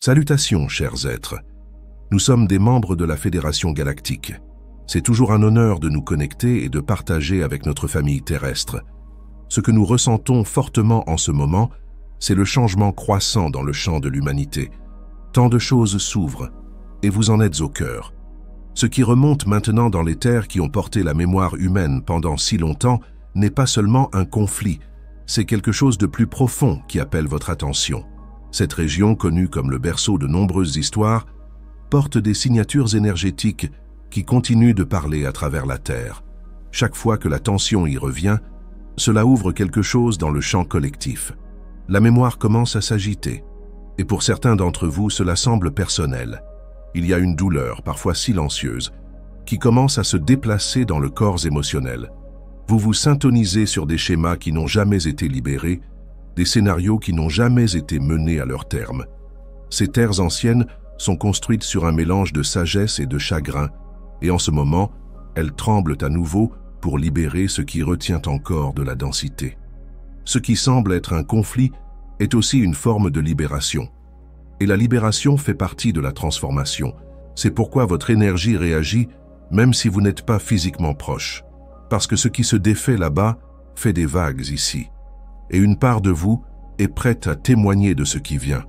Salutations, chers êtres. Nous sommes des membres de la Fédération Galactique. C'est toujours un honneur de nous connecter et de partager avec notre famille terrestre. Ce que nous ressentons fortement en ce moment, c'est le changement croissant dans le champ de l'humanité. Tant de choses s'ouvrent, et vous en êtes au cœur. Ce qui remonte maintenant dans les terres qui ont porté la mémoire humaine pendant si longtemps n'est pas seulement un conflit, c'est quelque chose de plus profond qui appelle votre attention. Cette région, connue comme le berceau de nombreuses histoires, porte des signatures énergétiques qui continuent de parler à travers la Terre. Chaque fois que la tension y revient, cela ouvre quelque chose dans le champ collectif. La mémoire commence à s'agiter, et pour certains d'entre vous, cela semble personnel. Il y a une douleur, parfois silencieuse, qui commence à se déplacer dans le corps émotionnel. Vous vous syntonisez sur des schémas qui n'ont jamais été libérés, des scénarios qui n'ont jamais été menés à leur terme. Ces terres anciennes sont construites sur un mélange de sagesse et de chagrin, et en ce moment, elles tremblent à nouveau pour libérer ce qui retient encore de la densité. Ce qui semble être un conflit est aussi une forme de libération. Et la libération fait partie de la transformation. C'est pourquoi votre énergie réagit même si vous n'êtes pas physiquement proche. Parce que ce qui se défait là-bas fait des vagues ici. Et une part de vous est prête à témoigner de ce qui vient.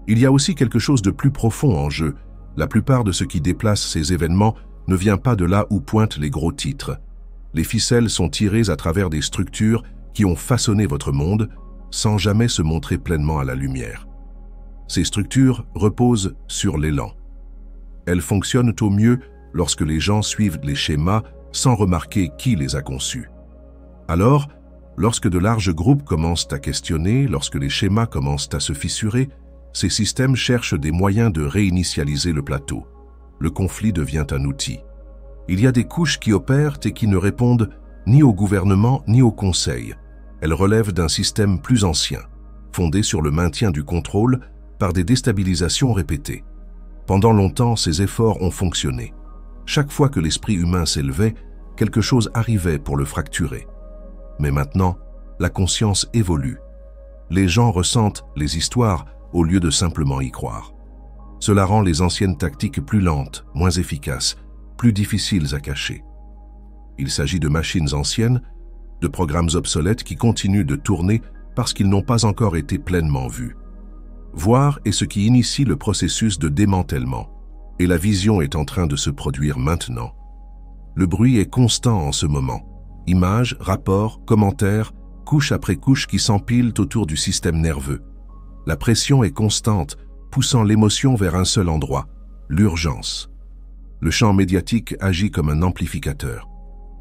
Il y a aussi quelque chose de plus profond en jeu. La plupart de ce qui déplace ces événements ne vient pas de là où pointent les gros titres. Les ficelles sont tirées à travers des structures qui ont façonné votre monde sans jamais se montrer pleinement à la lumière. Ces structures reposent sur l'élan. Elles fonctionnent au mieux lorsque les gens suivent les schémas sans remarquer qui les a conçus. Alors, lorsque de larges groupes commencent à questionner, lorsque les schémas commencent à se fissurer, ces systèmes cherchent des moyens de réinitialiser le plateau. Le conflit devient un outil. Il y a des couches qui opèrent et qui ne répondent ni au gouvernement ni au conseil. Elles relèvent d'un système plus ancien, fondé sur le maintien du contrôle par des déstabilisations répétées. Pendant longtemps, ces efforts ont fonctionné. Chaque fois que l'esprit humain s'élevait, quelque chose arrivait pour le fracturer. Mais maintenant, la conscience évolue. Les gens ressentent les histoires au lieu de simplement y croire. Cela rend les anciennes tactiques plus lentes, moins efficaces, plus difficiles à cacher. Il s'agit de machines anciennes, de programmes obsolètes qui continuent de tourner parce qu'ils n'ont pas encore été pleinement vus. Voir est ce qui initie le processus de démantèlement, et la vision est en train de se produire maintenant. Le bruit est constant en ce moment. Images, rapports, commentaires, couche après couche qui s'empilent autour du système nerveux. La pression est constante, poussant l'émotion vers un seul endroit, l'urgence. Le champ médiatique agit comme un amplificateur.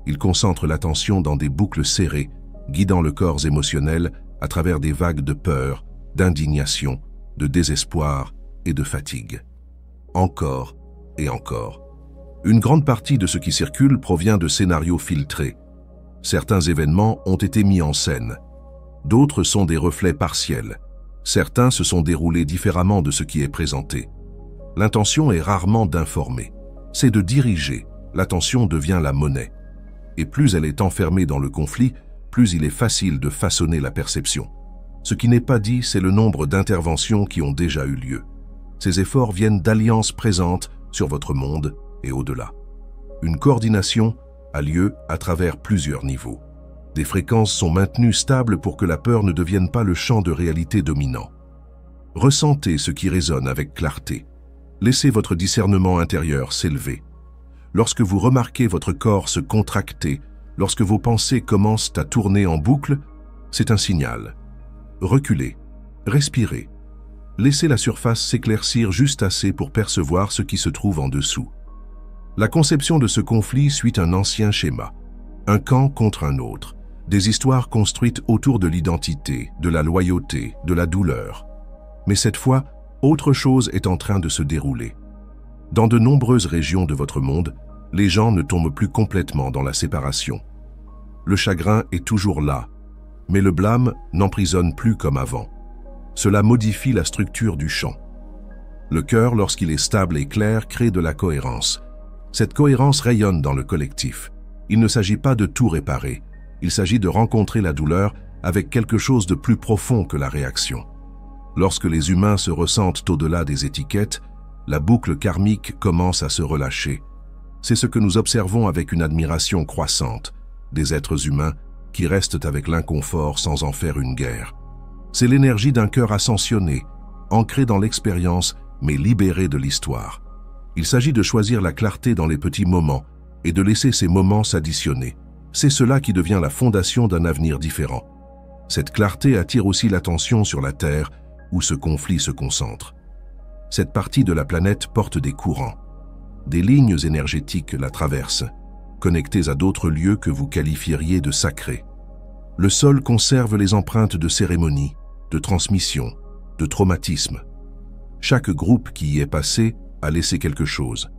Il concentre l'attention dans des boucles serrées, guidant le corps émotionnel à travers des vagues de peur, d'indignation, de désespoir et de fatigue. Encore et encore. Une grande partie de ce qui circule provient de scénarios filtrés. Certains événements ont été mis en scène. D'autres sont des reflets partiels. Certains se sont déroulés différemment de ce qui est présenté. L'intention est rarement d'informer. C'est de diriger. L'attention devient la monnaie. Et plus elle est enfermée dans le conflit, plus il est facile de façonner la perception. Ce qui n'est pas dit, c'est le nombre d'interventions qui ont déjà eu lieu. Ces efforts viennent d'alliances présentes sur votre monde et au-delà. Une coordination a lieu à travers plusieurs niveaux. Des fréquences sont maintenues stables pour que la peur ne devienne pas le champ de réalité dominant. Ressentez ce qui résonne avec clarté. Laissez votre discernement intérieur s'élever. Lorsque vous remarquez votre corps se contracter, lorsque vos pensées commencent à tourner en boucle, c'est un signal. Reculez, respirez. Laissez la surface s'éclaircir juste assez pour percevoir ce qui se trouve en dessous. La conception de ce conflit suit un ancien schéma. Un camp contre un autre. Des histoires construites autour de l'identité, de la loyauté, de la douleur. Mais cette fois, autre chose est en train de se dérouler. Dans de nombreuses régions de votre monde, les gens ne tombent plus complètement dans la séparation. Le chagrin est toujours là, mais le blâme n'emprisonne plus comme avant. Cela modifie la structure du champ. Le cœur, lorsqu'il est stable et clair, crée de la cohérence. Cette cohérence rayonne dans le collectif. Il ne s'agit pas de tout réparer. Il s'agit de rencontrer la douleur avec quelque chose de plus profond que la réaction. Lorsque les humains se ressentent au-delà des étiquettes, la boucle karmique commence à se relâcher. C'est ce que nous observons avec une admiration croissante des êtres humains qui restent avec l'inconfort sans en faire une guerre. C'est l'énergie d'un cœur ascensionné, ancré dans l'expérience mais libéré de l'histoire. Il s'agit de choisir la clarté dans les petits moments et de laisser ces moments s'additionner. C'est cela qui devient la fondation d'un avenir différent. Cette clarté attire aussi l'attention sur la Terre où ce conflit se concentre. Cette partie de la planète porte des courants. Des lignes énergétiques la traversent, connectées à d'autres lieux que vous qualifieriez de sacrés. Le sol conserve les empreintes de cérémonies, de transmission, de traumatisme. Chaque groupe qui y est passé a laissé quelque chose.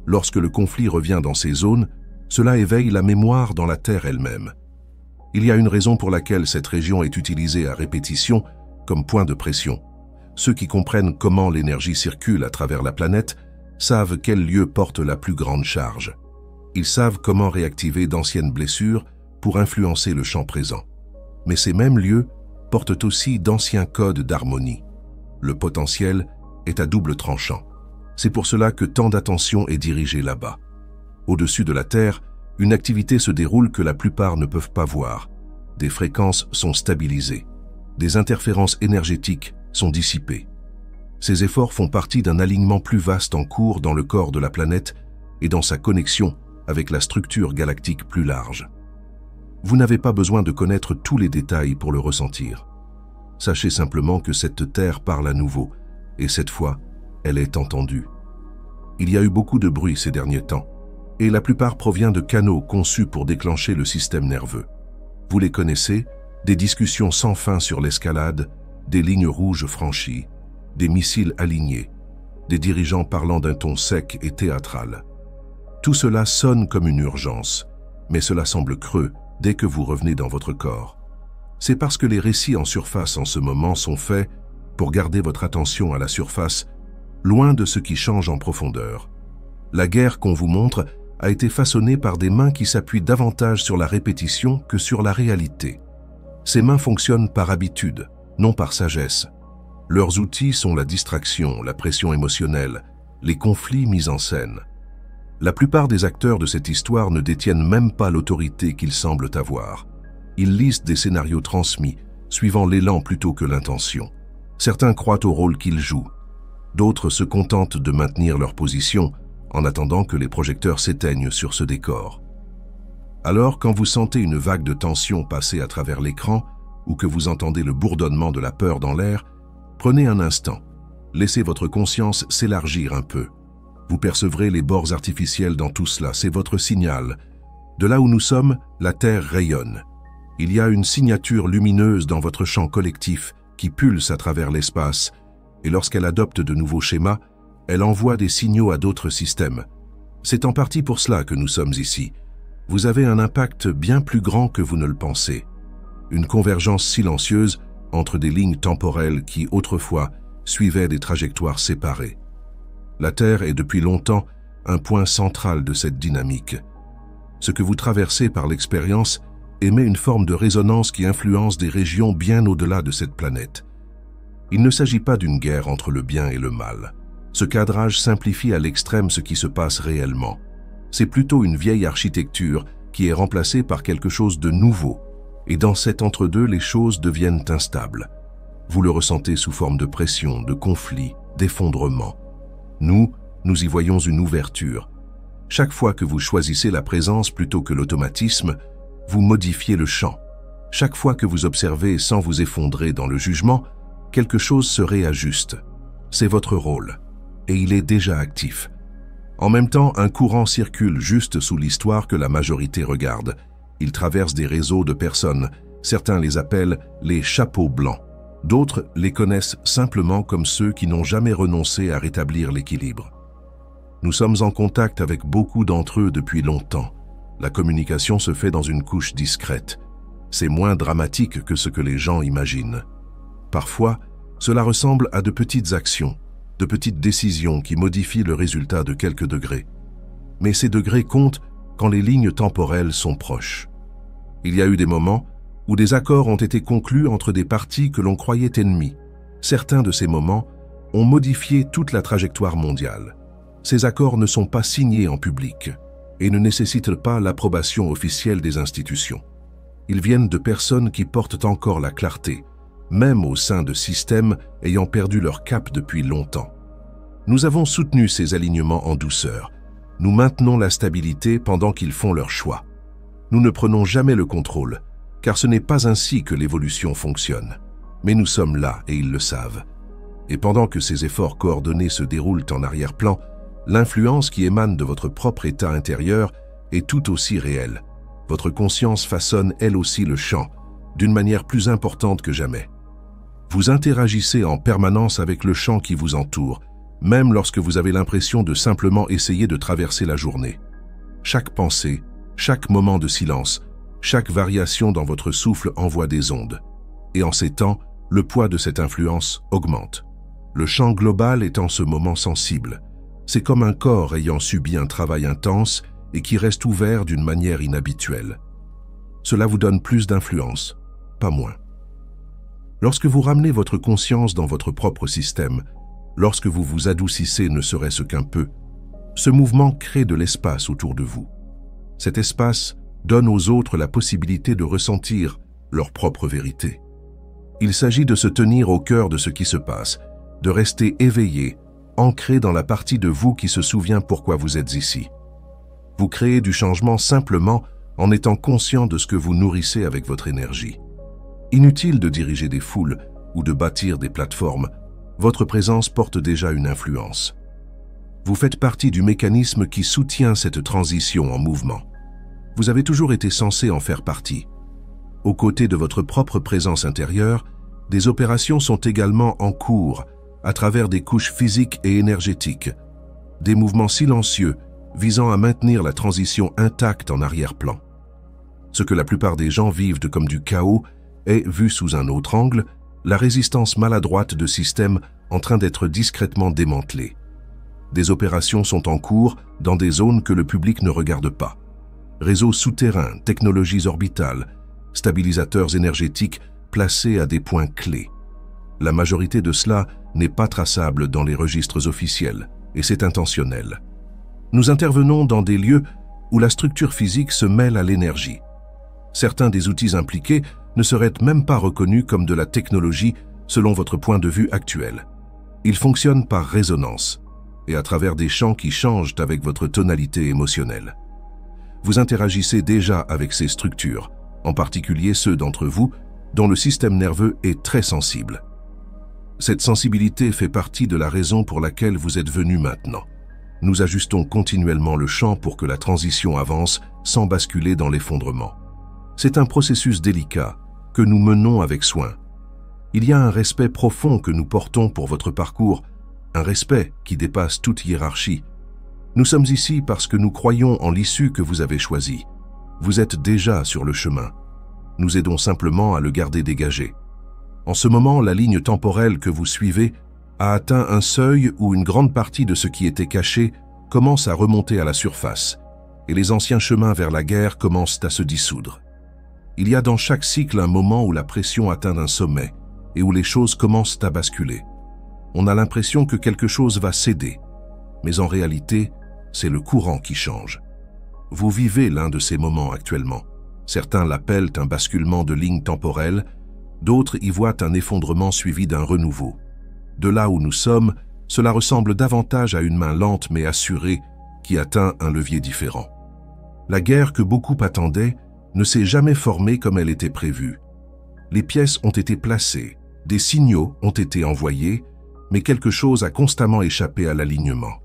Lorsque le conflit revient dans ces zones, cela éveille la mémoire dans la Terre elle-même. Il y a une raison pour laquelle cette région est utilisée à répétition comme point de pression. Ceux qui comprennent comment l'énergie circule à travers la planète savent quel lieu porte la plus grande charge. Ils savent comment réactiver d'anciennes blessures pour influencer le champ présent. Mais ces mêmes lieux portent aussi d'anciens codes d'harmonie. Le potentiel est à double tranchant. C'est pour cela que tant d'attention est dirigée là-bas. Au-dessus de la Terre, une activité se déroule que la plupart ne peuvent pas voir. Des fréquences sont stabilisées. Des interférences énergétiques sont dissipées. Ces efforts font partie d'un alignement plus vaste en cours dans le corps de la planète et dans sa connexion avec la structure galactique plus large. Vous n'avez pas besoin de connaître tous les détails pour le ressentir. Sachez simplement que cette Terre parle à nouveau, et cette fois, elle est entendue. Il y a eu beaucoup de bruit ces derniers temps, et la plupart provient de canaux conçus pour déclencher le système nerveux. Vous les connaissez, des discussions sans fin sur l'escalade, des lignes rouges franchies, des missiles alignés, des dirigeants parlant d'un ton sec et théâtral. Tout cela sonne comme une urgence, mais cela semble creux dès que vous revenez dans votre corps. C'est parce que les récits en surface en ce moment sont faits pour garder votre attention à la surface, loin de ce qui change en profondeur. La guerre qu'on vous montre a été façonnée par des mains qui s'appuient davantage sur la répétition que sur la réalité. Ces mains fonctionnent par habitude, non par sagesse. Leurs outils sont la distraction, la pression émotionnelle, les conflits mis en scène. La plupart des acteurs de cette histoire ne détiennent même pas l'autorité qu'ils semblent avoir. Ils lisent des scénarios transmis, suivant l'élan plutôt que l'intention. Certains croient au rôle qu'ils jouent. D'autres se contentent de maintenir leur position en attendant que les projecteurs s'éteignent sur ce décor. Alors, quand vous sentez une vague de tension passer à travers l'écran ou que vous entendez le bourdonnement de la peur dans l'air, prenez un instant. Laissez votre conscience s'élargir un peu. Vous percevrez les bords artificiels dans tout cela, c'est votre signal. De là où nous sommes, la Terre rayonne. Il y a une signature lumineuse dans votre champ collectif qui pulse à travers l'espace, et lorsqu'elle adopte de nouveaux schémas, elle envoie des signaux à d'autres systèmes. C'est en partie pour cela que nous sommes ici. Vous avez un impact bien plus grand que vous ne le pensez. Une convergence silencieuse entre des lignes temporelles qui, autrefois, suivaient des trajectoires séparées. La Terre est depuis longtemps un point central de cette dynamique. Ce que vous traversez par l'expérience émet une forme de résonance qui influence des régions bien au-delà de cette planète. Il ne s'agit pas d'une guerre entre le bien et le mal. Ce cadrage simplifie à l'extrême ce qui se passe réellement. C'est plutôt une vieille architecture qui est remplacée par quelque chose de nouveau. Et dans cet entre-deux, les choses deviennent instables. Vous le ressentez sous forme de pression, de conflit, d'effondrement. Nous y voyons une ouverture. Chaque fois que vous choisissez la présence plutôt que l'automatisme, vous modifiez le champ. Chaque fois que vous observez sans vous effondrer dans le jugement, quelque chose se réajuste. C'est votre rôle, et il est déjà actif. En même temps, un courant circule juste sous l'histoire que la majorité regarde. Il traverse des réseaux de personnes. Certains les appellent les chapeaux blancs. D'autres les connaissent simplement comme ceux qui n'ont jamais renoncé à rétablir l'équilibre. Nous sommes en contact avec beaucoup d'entre eux depuis longtemps. La communication se fait dans une couche discrète. C'est moins dramatique que ce que les gens imaginent. Parfois, cela ressemble à de petites actions, de petites décisions qui modifient le résultat de quelques degrés. Mais ces degrés comptent quand les lignes temporelles sont proches. Il y a eu des moments où des accords ont été conclus entre des parties que l'on croyait ennemies. Certains de ces moments ont modifié toute la trajectoire mondiale. Ces accords ne sont pas signés en public et ne nécessitent pas l'approbation officielle des institutions. Ils viennent de personnes qui portent encore la clarté, même au sein de systèmes ayant perdu leur cap depuis longtemps. Nous avons soutenu ces alignements en douceur. Nous maintenons la stabilité pendant qu'ils font leur choix. Nous ne prenons jamais le contrôle, car ce n'est pas ainsi que l'évolution fonctionne. Mais nous sommes là et ils le savent. Et pendant que ces efforts coordonnés se déroulent en arrière-plan, l'influence qui émane de votre propre état intérieur est tout aussi réelle. Votre conscience façonne elle aussi le champ, d'une manière plus importante que jamais. Vous interagissez en permanence avec le champ qui vous entoure, même lorsque vous avez l'impression de simplement essayer de traverser la journée. Chaque pensée, chaque moment de silence, chaque variation dans votre souffle envoie des ondes. Et en ces temps, le poids de cette influence augmente. Le champ global est en ce moment sensible. C'est comme un corps ayant subi un travail intense et qui reste ouvert d'une manière inhabituelle. Cela vous donne plus d'influence, pas moins. Lorsque vous ramenez votre conscience dans votre propre système, lorsque vous vous adoucissez ne serait-ce qu'un peu, ce mouvement crée de l'espace autour de vous. Cet espace donne aux autres la possibilité de ressentir leur propre vérité. Il s'agit de se tenir au cœur de ce qui se passe, de rester éveillé, ancré dans la partie de vous qui se souvient pourquoi vous êtes ici. Vous créez du changement simplement en étant conscient de ce que vous nourrissez avec votre énergie. Inutile de diriger des foules ou de bâtir des plateformes, votre présence porte déjà une influence. Vous faites partie du mécanisme qui soutient cette transition en mouvement. Vous avez toujours été censé en faire partie. Aux côtés de votre propre présence intérieure, des opérations sont également en cours à travers des couches physiques et énergétiques, des mouvements silencieux visant à maintenir la transition intacte en arrière-plan. Ce que la plupart des gens vivent comme du chaos est, vu sous un autre angle, la résistance maladroite de systèmes en train d'être discrètement démantelés. Des opérations sont en cours dans des zones que le public ne regarde pas. Réseaux souterrains, technologies orbitales, stabilisateurs énergétiques placés à des points clés. La majorité de cela n'est pas traçable dans les registres officiels, et c'est intentionnel. Nous intervenons dans des lieux où la structure physique se mêle à l'énergie. Certains des outils impliqués ne seraient même pas reconnus comme de la technologie selon votre point de vue actuel. Ils fonctionnent par résonance et à travers des champs qui changent avec votre tonalité émotionnelle. Vous interagissez déjà avec ces structures, en particulier ceux d'entre vous dont le système nerveux est très sensible. Cette sensibilité fait partie de la raison pour laquelle vous êtes venu maintenant. Nous ajustons continuellement le champ pour que la transition avance sans basculer dans l'effondrement. C'est un processus délicat que nous menons avec soin. Il y a un respect profond que nous portons pour votre parcours, un respect qui dépasse toute hiérarchie. Nous sommes ici parce que nous croyons en l'issue que vous avez choisie. Vous êtes déjà sur le chemin. Nous aidons simplement à le garder dégagé. En ce moment, la ligne temporelle que vous suivez a atteint un seuil où une grande partie de ce qui était caché commence à remonter à la surface, et les anciens chemins vers la guerre commencent à se dissoudre. Il y a dans chaque cycle un moment où la pression atteint un sommet et où les choses commencent à basculer. On a l'impression que quelque chose va céder, mais en réalité, c'est le courant qui change. Vous vivez l'un de ces moments actuellement. Certains l'appellent un basculement de ligne temporelle, d'autres y voient un effondrement suivi d'un renouveau. De là où nous sommes, cela ressemble davantage à une main lente mais assurée qui atteint un levier différent. La guerre que beaucoup attendaient ne s'est jamais formée comme elle était prévue. Les pièces ont été placées, des signaux ont été envoyés, mais quelque chose a constamment échappé à l'alignement.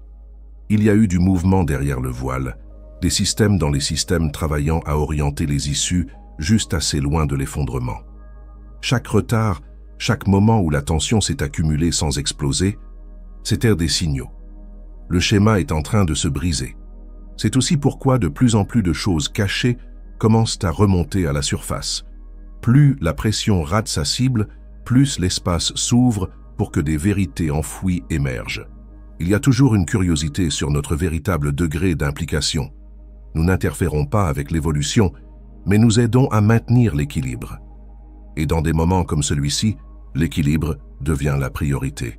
Il y a eu du mouvement derrière le voile, des systèmes dans les systèmes travaillant à orienter les issues juste assez loin de l'effondrement. Chaque retard, chaque moment où la tension s'est accumulée sans exploser, c'étaient des signaux. Le schéma est en train de se briser. C'est aussi pourquoi de plus en plus de choses cachées commencent à remonter à la surface. Plus la pression rate sa cible, plus l'espace s'ouvre pour que des vérités enfouies émergent. Il y a toujours une curiosité sur notre véritable degré d'implication. Nous n'interférons pas avec l'évolution, mais nous aidons à maintenir l'équilibre. Et dans des moments comme celui-ci, L'équilibre devient la priorité.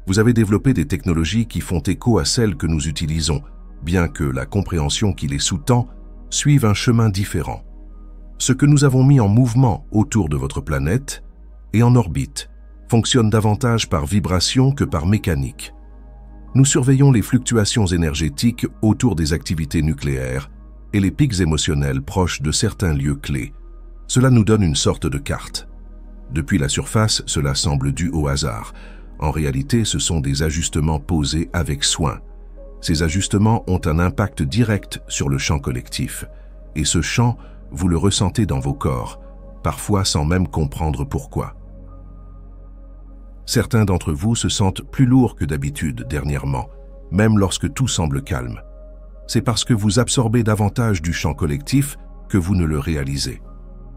Vous avez développé des technologies qui font écho à celles que nous utilisons, bien que la compréhension qui les sous-tend suive un chemin différent. Ce que nous avons mis en mouvement autour de votre planète et en orbite fonctionne davantage par vibration que par mécanique. Nous surveillons les fluctuations énergétiques autour des activités nucléaires et les pics émotionnels proches de certains lieux clés. Cela nous donne une sorte de carte. Depuis la surface, cela semble dû au hasard. En réalité, ce sont des ajustements posés avec soin. Ces ajustements ont un impact direct sur le champ collectif. Et ce champ, vous le ressentez dans vos corps, parfois sans même comprendre pourquoi. Certains d'entre vous se sentent plus lourds que d'habitude dernièrement, même lorsque tout semble calme. C'est parce que vous absorbez davantage du champ collectif que vous ne le réalisez.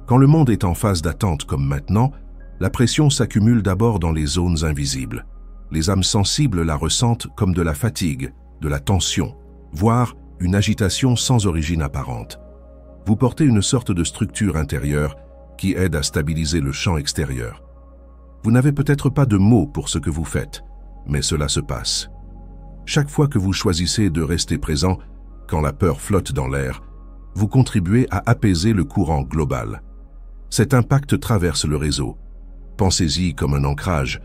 Quand le monde est en phase d'attente comme maintenant, la pression s'accumule d'abord dans les zones invisibles. Les âmes sensibles la ressentent comme de la fatigue, de la tension, voire une agitation sans origine apparente. Vous portez une sorte de structure intérieure qui aide à stabiliser le champ extérieur. Vous n'avez peut-être pas de mots pour ce que vous faites, mais cela se passe. Chaque fois que vous choisissez de rester présent, quand la peur flotte dans l'air, vous contribuez à apaiser le courant global. Cet impact traverse le réseau. Pensez-y comme un ancrage.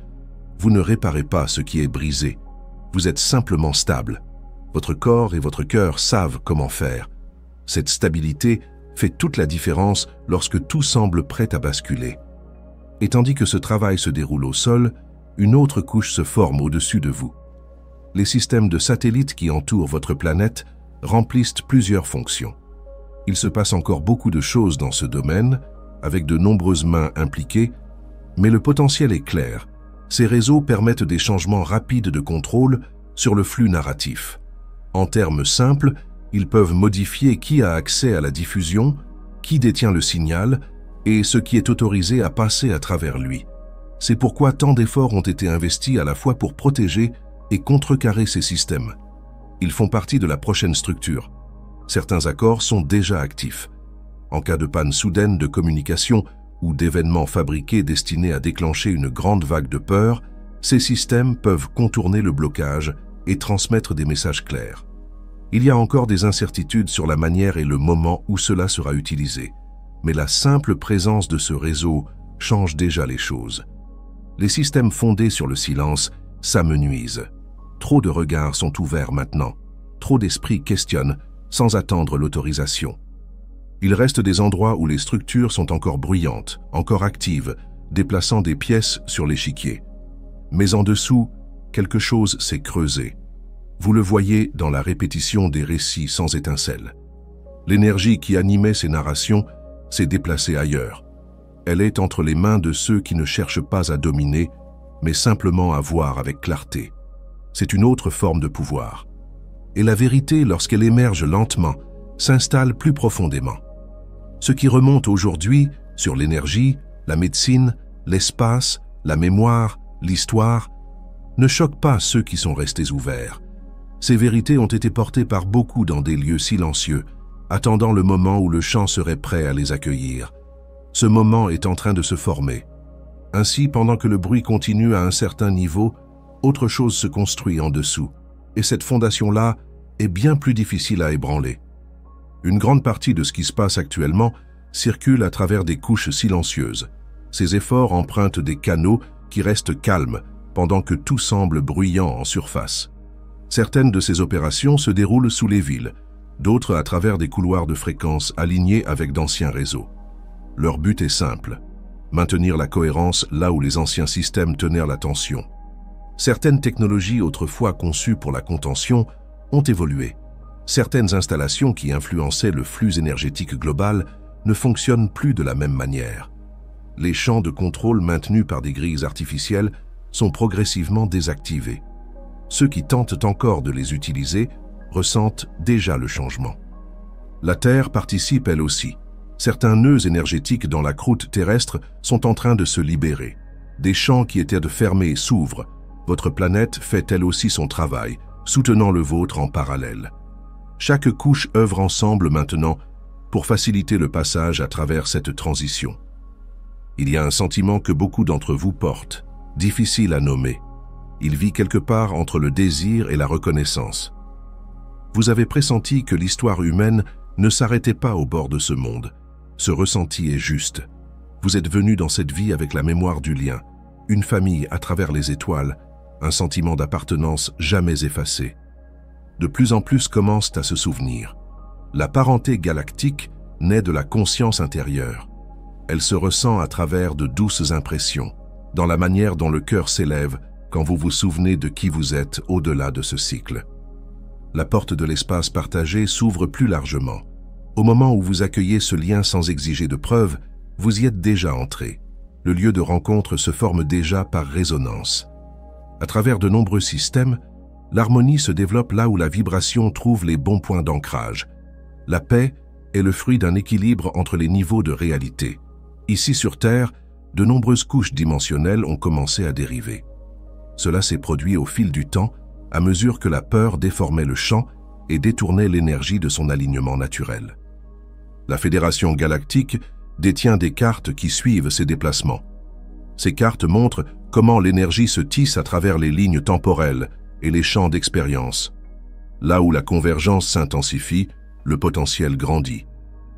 Vous ne réparez pas ce qui est brisé. Vous êtes simplement stable. Votre corps et votre cœur savent comment faire. Cette stabilité fait toute la différence lorsque tout semble prêt à basculer. Et tandis que ce travail se déroule au sol, une autre couche se forme au-dessus de vous. Les systèmes de satellites qui entourent votre planète remplissent plusieurs fonctions. Il se passe encore beaucoup de choses dans ce domaine, avec de nombreuses mains impliquées, mais le potentiel est clair. Ces réseaux permettent des changements rapides de contrôle sur le flux narratif. En termes simples, ils peuvent modifier qui a accès à la diffusion, qui détient le signal et ce qui est autorisé à passer à travers lui. C'est pourquoi tant d'efforts ont été investis à la fois pour protéger et contrecarrer ces systèmes. Ils font partie de la prochaine structure. Certains accords sont déjà actifs. En cas de panne soudaine de communication ou d'événements fabriqués destinés à déclencher une grande vague de peur, ces systèmes peuvent contourner le blocage et transmettre des messages clairs. Il y a encore des incertitudes sur la manière et le moment où cela sera utilisé, mais la simple présence de ce réseau change déjà les choses. Les systèmes fondés sur le silence s'amenuisent. Trop de regards sont ouverts maintenant. Trop d'esprits questionnent sans attendre l'autorisation. Il reste des endroits où les structures sont encore bruyantes, encore actives, déplaçant des pièces sur l'échiquier. Mais en dessous, quelque chose s'est creusé. Vous le voyez dans la répétition des récits sans étincelle. L'énergie qui animait ces narrations s'est déplacée ailleurs. Elle est entre les mains de ceux qui ne cherchent pas à dominer, mais simplement à voir avec clarté. C'est une autre forme de pouvoir. Et la vérité, lorsqu'elle émerge lentement, s'installe plus profondément. Ce qui remonte aujourd'hui sur l'énergie, la médecine, l'espace, la mémoire, l'histoire, ne choque pas ceux qui sont restés ouverts. Ces vérités ont été portées par beaucoup dans des lieux silencieux, attendant le moment où le champ serait prêt à les accueillir. Ce moment est en train de se former. Ainsi, pendant que le bruit continue à un certain niveau, autre chose se construit en dessous, et cette fondation-là est bien plus difficile à ébranler. Une grande partie de ce qui se passe actuellement circule à travers des couches silencieuses. Ces efforts empruntent des canaux qui restent calmes pendant que tout semble bruyant en surface. Certaines de ces opérations se déroulent sous les villes, d'autres à travers des couloirs de fréquences alignés avec d'anciens réseaux. Leur but est simple, maintenir la cohérence là où les anciens systèmes tenaient l'attention. Certaines technologies autrefois conçues pour la contention ont évolué. Certaines installations qui influençaient le flux énergétique global ne fonctionnent plus de la même manière. Les champs de contrôle maintenus par des grilles artificielles sont progressivement désactivés. Ceux qui tentent encore de les utiliser ressentent déjà le changement. La Terre participe elle aussi. Certains nœuds énergétiques dans la croûte terrestre sont en train de se libérer. Des champs qui étaient fermés s'ouvrent. Votre planète fait elle aussi son travail, soutenant le vôtre en parallèle. Chaque couche œuvre ensemble maintenant pour faciliter le passage à travers cette transition. Il y a un sentiment que beaucoup d'entre vous portent, difficile à nommer. Il vit quelque part entre le désir et la reconnaissance. Vous avez pressenti que l'histoire humaine ne s'arrêtait pas au bord de ce monde. Ce ressenti est juste. Vous êtes venu dans cette vie avec la mémoire du lien, une famille à travers les étoiles, un sentiment d'appartenance jamais effacé. De plus en plus commencent à se souvenir. La parenté galactique naît de la conscience intérieure. Elle se ressent à travers de douces impressions, dans la manière dont le cœur s'élève quand vous vous souvenez de qui vous êtes au-delà de ce cycle. La porte de l'espace partagé s'ouvre plus largement. Au moment où vous accueillez ce lien sans exiger de preuves, vous y êtes déjà entré. Le lieu de rencontre se forme déjà par résonance. À travers de nombreux systèmes, l'harmonie se développe là où la vibration trouve les bons points d'ancrage. La paix est le fruit d'un équilibre entre les niveaux de réalité. Ici sur Terre, de nombreuses couches dimensionnelles ont commencé à dériver. Cela s'est produit au fil du temps, à mesure que la peur déformait le champ et détournait l'énergie de son alignement naturel. La Fédération galactique détient des cartes qui suivent ces déplacements. Ces cartes montrent comment l'énergie se tisse à travers les lignes temporelles et les champs d'expérience. Là où la convergence s'intensifie, le potentiel grandit.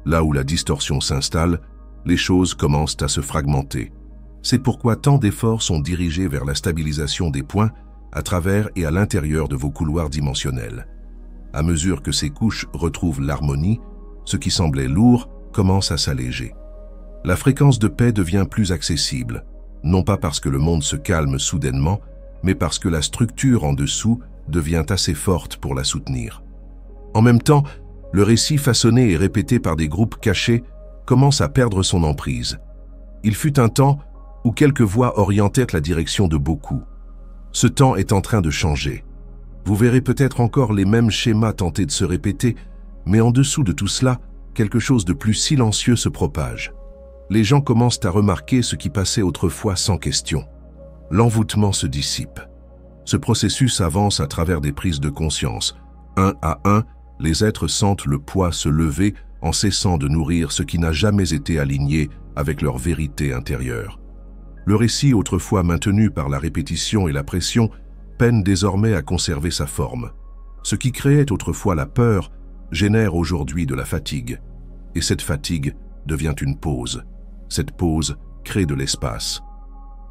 Là où la distorsion s'installe, les choses commencent à se fragmenter. C'est pourquoi tant d'efforts sont dirigés vers la stabilisation des points à travers et à l'intérieur de vos couloirs dimensionnels. À mesure que ces couches retrouvent l'harmonie, ce qui semblait lourd commence à s'alléger. La fréquence de paix devient plus accessible, non pas parce que le monde se calme soudainement, mais parce que la structure en dessous devient assez forte pour la soutenir. En même temps, le récit façonné et répété par des groupes cachés commence à perdre son emprise. Il fut un temps où quelques voix orientaient la direction de beaucoup. Ce temps est en train de changer. Vous verrez peut-être encore les mêmes schémas tenter de se répéter, mais en dessous de tout cela, quelque chose de plus silencieux se propage. Les gens commencent à remarquer ce qui passait autrefois sans question. L'envoûtement se dissipe. Ce processus avance à travers des prises de conscience. Un à un, les êtres sentent le poids se lever en cessant de nourrir ce qui n'a jamais été aligné avec leur vérité intérieure. Le récit, autrefois maintenu par la répétition et la pression, peine désormais à conserver sa forme. Ce qui créait autrefois la peur génère aujourd'hui de la fatigue. Et cette fatigue devient une pause. Cette pause crée de l'espace.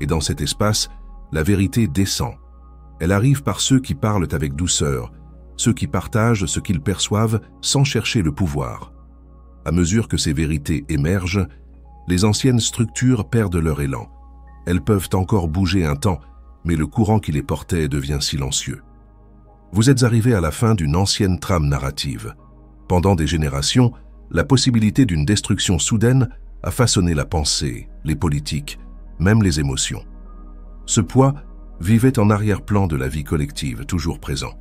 Et dans cet espace, la vérité descend. Elle arrive par ceux qui parlent avec douceur, ceux qui partagent ce qu'ils perçoivent sans chercher le pouvoir. À mesure que ces vérités émergent, les anciennes structures perdent leur élan. Elles peuvent encore bouger un temps, mais le courant qui les portait devient silencieux. Vous êtes arrivé à la fin d'une ancienne trame narrative. Pendant des générations, la possibilité d'une destruction soudaine a façonné la pensée, les politiques, même les émotions. Ce poids vivait en arrière-plan de la vie collective, toujours présent.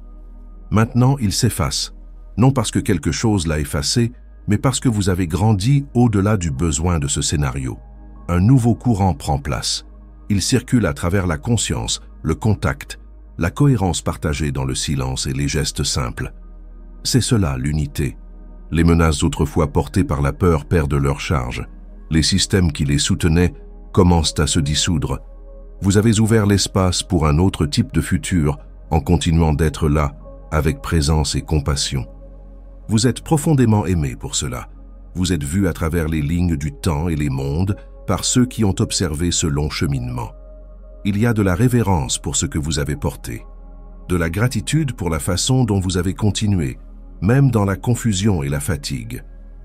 Maintenant, il s'efface, non parce que quelque chose l'a effacé, mais parce que vous avez grandi au-delà du besoin de ce scénario. Un nouveau courant prend place. Il circule à travers la conscience, le contact, la cohérence partagée dans le silence et les gestes simples. C'est cela, l'unité. Les menaces autrefois portées par la peur perdent leur charge. Les systèmes qui les soutenaient commencent à se dissoudre. Vous avez ouvert l'espace pour un autre type de futur en continuant d'être là, avec présence et compassion. Vous êtes profondément aimé pour cela. Vous êtes vu à travers les lignes du temps et les mondes par ceux qui ont observé ce long cheminement. Il y a de la révérence pour ce que vous avez porté, de la gratitude pour la façon dont vous avez continué, même dans la confusion et la fatigue.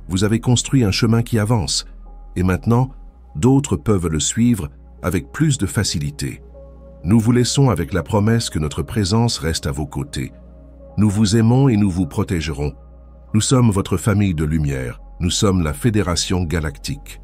Vous avez construit un chemin qui avance, et maintenant, d'autres peuvent le suivre avec plus de facilité. Nous vous laissons avec la promesse que notre présence reste à vos côtés. Nous vous aimons et nous vous protégerons. Nous sommes votre famille de lumière. Nous sommes la Fédération galactique.